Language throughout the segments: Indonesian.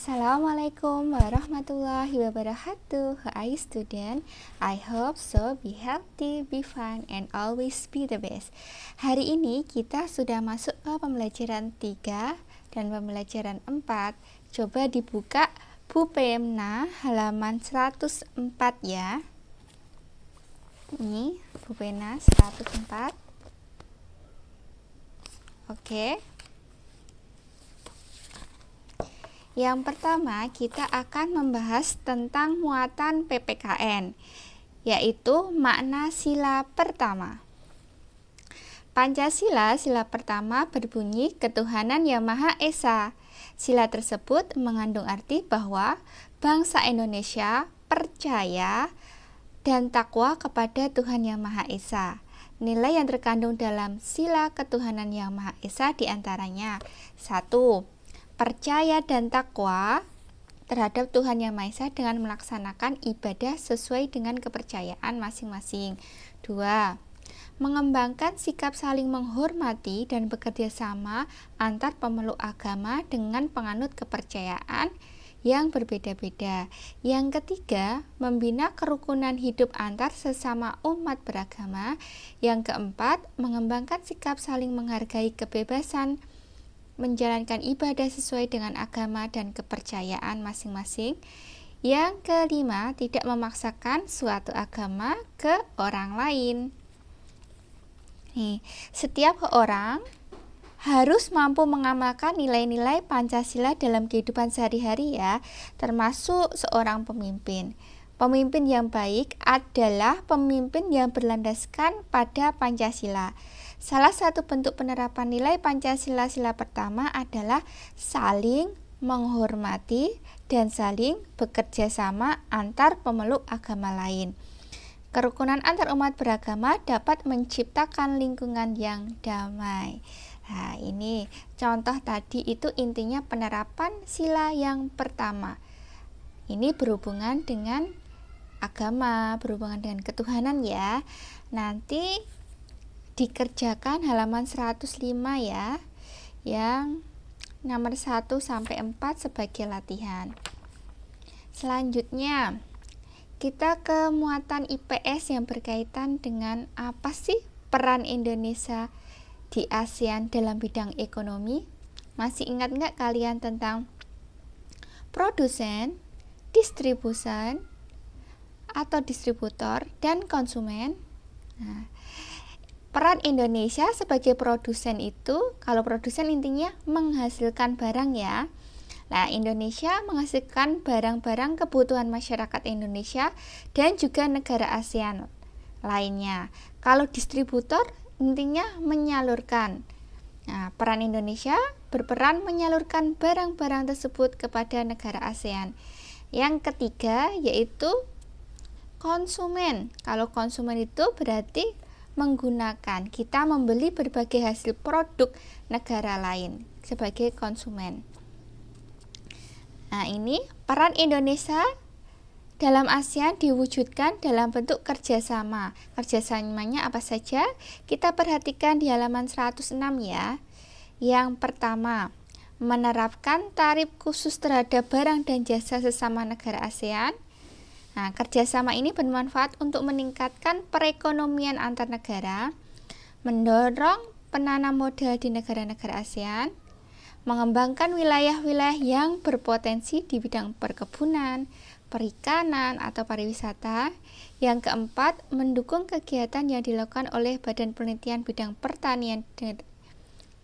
Assalamualaikum warahmatullahi wabarakatuh. Hi student, I hope so be healthy, be fun, and always be the best. Hari ini kita sudah masuk ke pembelajaran 3 dan pembelajaran 4. Coba dibuka Bu Pemna halaman 104 ya. Ini Bu Pemna 104. Oke. Yang pertama, kita akan membahas tentang muatan PPKN, yaitu makna sila pertama. Pancasila, sila pertama berbunyi ketuhanan Yang Maha Esa. Sila tersebut mengandung arti bahwa bangsa Indonesia percaya dan takwa kepada Tuhan Yang Maha Esa. Nilai yang terkandung dalam sila ketuhanan Yang Maha Esa diantaranya 1. Percaya dan takwa terhadap Tuhan Yang Maha Esa dengan melaksanakan ibadah sesuai dengan kepercayaan masing-masing. 2. Mengembangkan sikap saling menghormati dan bekerja sama antar pemeluk agama dengan penganut kepercayaan yang berbeda-beda. Yang ketiga, membina kerukunan hidup antar sesama umat beragama. Yang keempat, mengembangkan sikap saling menghargai kebebasan menjalankan ibadah sesuai dengan agama dan kepercayaan masing-masing. Yang kelima, tidak memaksakan suatu agama ke orang lain. Setiap orang harus mampu mengamalkan nilai-nilai Pancasila dalam kehidupan sehari-hari ya, termasuk seorang pemimpin. Pemimpin yang baik adalah pemimpin yang berlandaskan pada Pancasila. Salah satu bentuk penerapan nilai Pancasila sila pertama adalah saling menghormati dan saling bekerja sama antar pemeluk agama lain. Kerukunan antar umat beragama dapat menciptakan lingkungan yang damai. Nah, ini contoh tadi itu intinya penerapan sila yang pertama. Ini berhubungan dengan agama, berhubungan dengan ketuhanan ya. Nanti dikerjakan halaman 105 ya, yang nomor 1 sampai 4 sebagai latihan. Selanjutnya, kita ke muatan IPS yang berkaitan dengan apa sih peran Indonesia di ASEAN dalam bidang ekonomi. Masih ingat nggak kalian tentang produsen, distribusi, atau distributor, dan konsumen? Nah, peran Indonesia sebagai produsen itu, kalau produsen intinya menghasilkan barang ya. Nah, Indonesia menghasilkan barang-barang kebutuhan masyarakat Indonesia dan juga negara ASEAN lainnya. Kalau distributor intinya menyalurkan. Nah, peran Indonesia berperan menyalurkan barang-barang tersebut kepada negara ASEAN. Yang ketiga yaitu konsumen. Kalau konsumen itu berarti menggunakan, kita membeli berbagai hasil produk negara lain sebagai konsumen. Nah, ini peran Indonesia dalam ASEAN diwujudkan dalam bentuk kerjasama. Kerjasamanya apa saja? Kita perhatikan di halaman 106 ya. Yang pertama, menerapkan tarif khusus terhadap barang dan jasa sesama negara ASEAN. Nah, kerjasama ini bermanfaat untuk meningkatkan perekonomian antar negara, mendorong penanam modal di negara-negara ASEAN, mengembangkan wilayah-wilayah yang berpotensi di bidang perkebunan, perikanan, atau pariwisata. Yang keempat, mendukung kegiatan yang dilakukan oleh Badan Penelitian Bidang Pertanian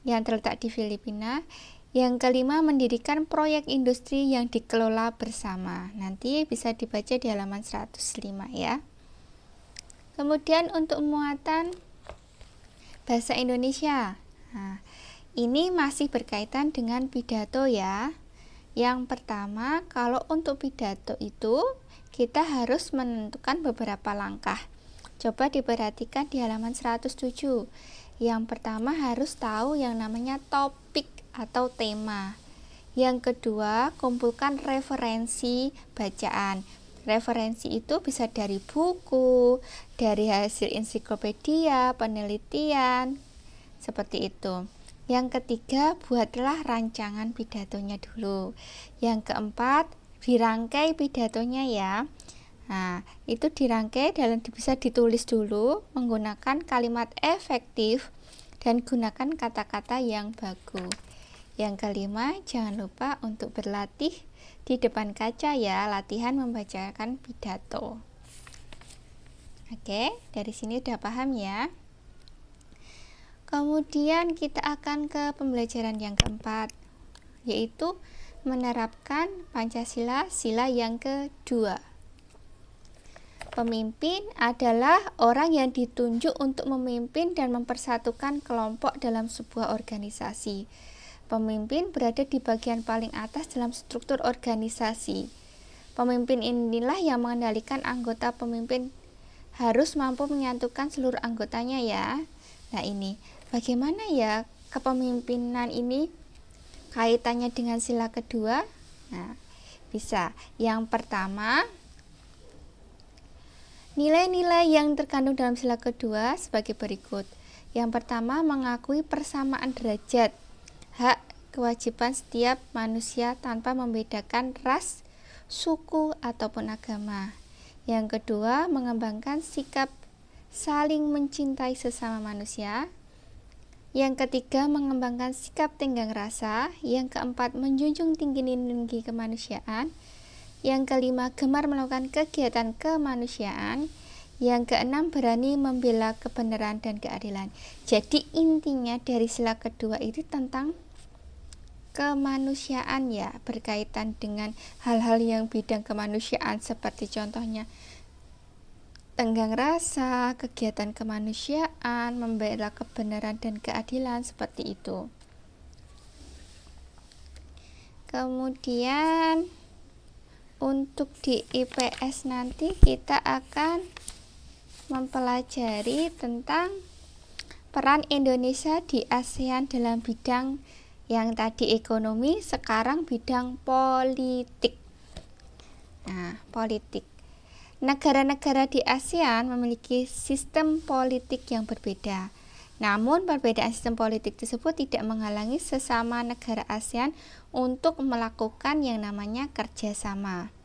yang terletak di Filipina. Yang kelima, mendirikan proyek industri yang dikelola bersama. Nanti bisa dibaca di halaman 105 ya. Kemudian untuk muatan bahasa Indonesia. Nah, ini masih berkaitan dengan pidato ya. Yang pertama, kalau untuk pidato itu kita harus menentukan beberapa langkah. Coba diperhatikan di halaman 107. Yang pertama harus tahu yang namanya topik atau tema. Yang kedua, kumpulkan referensi bacaan. Referensi itu bisa dari buku, dari hasil ensiklopedia, penelitian, seperti itu. Yang ketiga, buatlah rancangan pidatonya dulu. Yang keempat, dirangkai pidatonya ya. Nah, itu dirangkai dan bisa ditulis dulu menggunakan kalimat efektif dan gunakan kata-kata yang bagus. Yang kelima, jangan lupa untuk berlatih di depan kaca ya, latihan membacakan pidato. Oke, dari sini udah paham ya. Kemudian kita akan ke pembelajaran yang keempat, yaitu menerapkan Pancasila sila yang kedua. Pemimpin adalah orang yang ditunjuk untuk memimpin dan mempersatukan kelompok dalam sebuah organisasi. Pemimpin berada di bagian paling atas dalam struktur organisasi. Pemimpin inilah yang mengendalikan anggota. Pemimpin harus mampu menyatukan seluruh anggotanya ya. Nah ini, bagaimana ya kepemimpinan ini kaitannya dengan sila kedua? Nah, bisa. Yang pertama, nilai-nilai yang terkandung dalam sila kedua sebagai berikut. Yang pertama, mengakui persamaan derajat, hak, kewajiban setiap manusia tanpa membedakan ras, suku, ataupun agama. Yang kedua, mengembangkan sikap saling mencintai sesama manusia. Yang ketiga, mengembangkan sikap tenggang rasa. Yang keempat, menjunjung tinggi nilai kemanusiaan. Yang kelima, gemar melakukan kegiatan kemanusiaan. Yang keenam, berani membela kebenaran dan keadilan. Jadi intinya dari sila kedua itu tentang kemanusiaan ya, berkaitan dengan hal-hal yang bidang kemanusiaan seperti contohnya tenggang rasa, kegiatan kemanusiaan, membela kebenaran dan keadilan, seperti itu. Kemudian untuk di IPS nanti kita akan mempelajari tentang peran Indonesia di ASEAN dalam bidang yang tadi ekonomi, sekarang bidang politik. Nah, politik. Negara-negara di ASEAN memiliki sistem politik yang berbeda. Namun, perbedaan sistem politik tersebut tidak menghalangi sesama negara ASEAN untuk melakukan yang namanya kerjasama.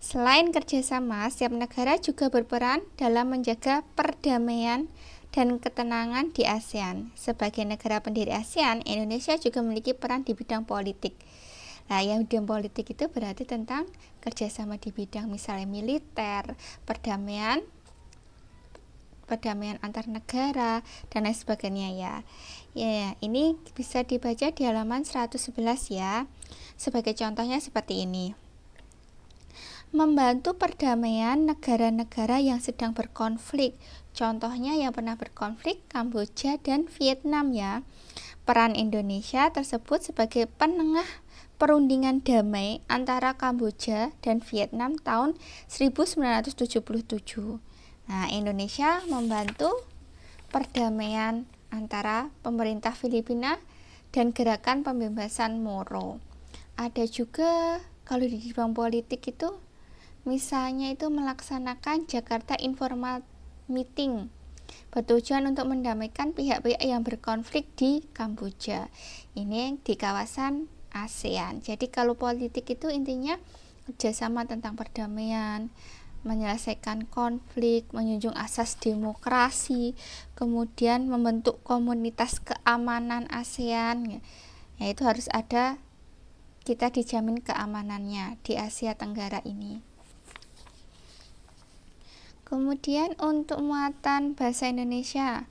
Selain kerjasama, setiap negara juga berperan dalam menjaga perdamaian dan ketenangan di ASEAN. Sebagai negara pendiri ASEAN, Indonesia juga memiliki peran di bidang politik. Nah, yang bidang politik itu berarti tentang kerjasama di bidang misalnya militer, perdamaian antar negara, dan lain sebagainya ya. Ya, ini bisa dibaca di halaman 111 ya. Sebagai contohnya seperti ini. Membantu perdamaian negara-negara yang sedang berkonflik. Contohnya yang pernah berkonflik Kamboja dan Vietnam ya. Peran Indonesia tersebut sebagai penengah perundingan damai antara Kamboja dan Vietnam tahun 1977. Nah, Indonesia membantu perdamaian antara pemerintah Filipina dan gerakan pembebasan Moro. Ada juga kalau di bidang politik itu misalnya itu melaksanakan Jakarta Informal Meeting bertujuan untuk mendamaikan pihak-pihak yang berkonflik di Kamboja. Ini di kawasan ASEAN. Jadi kalau politik itu intinya kerjasama tentang perdamaian, menyelesaikan konflik, menjunjung asas demokrasi, kemudian membentuk komunitas keamanan ASEAN. Ya, itu harus ada, kita dijamin keamanannya di Asia Tenggara ini. Kemudian untuk muatan bahasa Indonesia,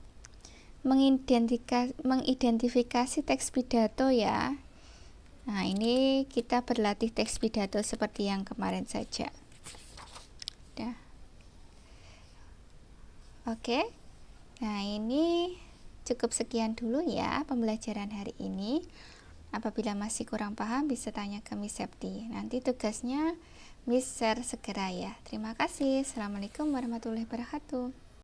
mengidentifikasi teks pidato ya. Nah, ini kita berlatih teks pidato seperti yang kemarin saja. Dah. Oke. Nah, ini cukup sekian dulu ya pembelajaran hari ini. Apabila masih kurang paham bisa tanya ke Miss Septi. Nanti tugasnya Miss share segera ya. Terima kasih. Assalamualaikum warahmatullahi wabarakatuh.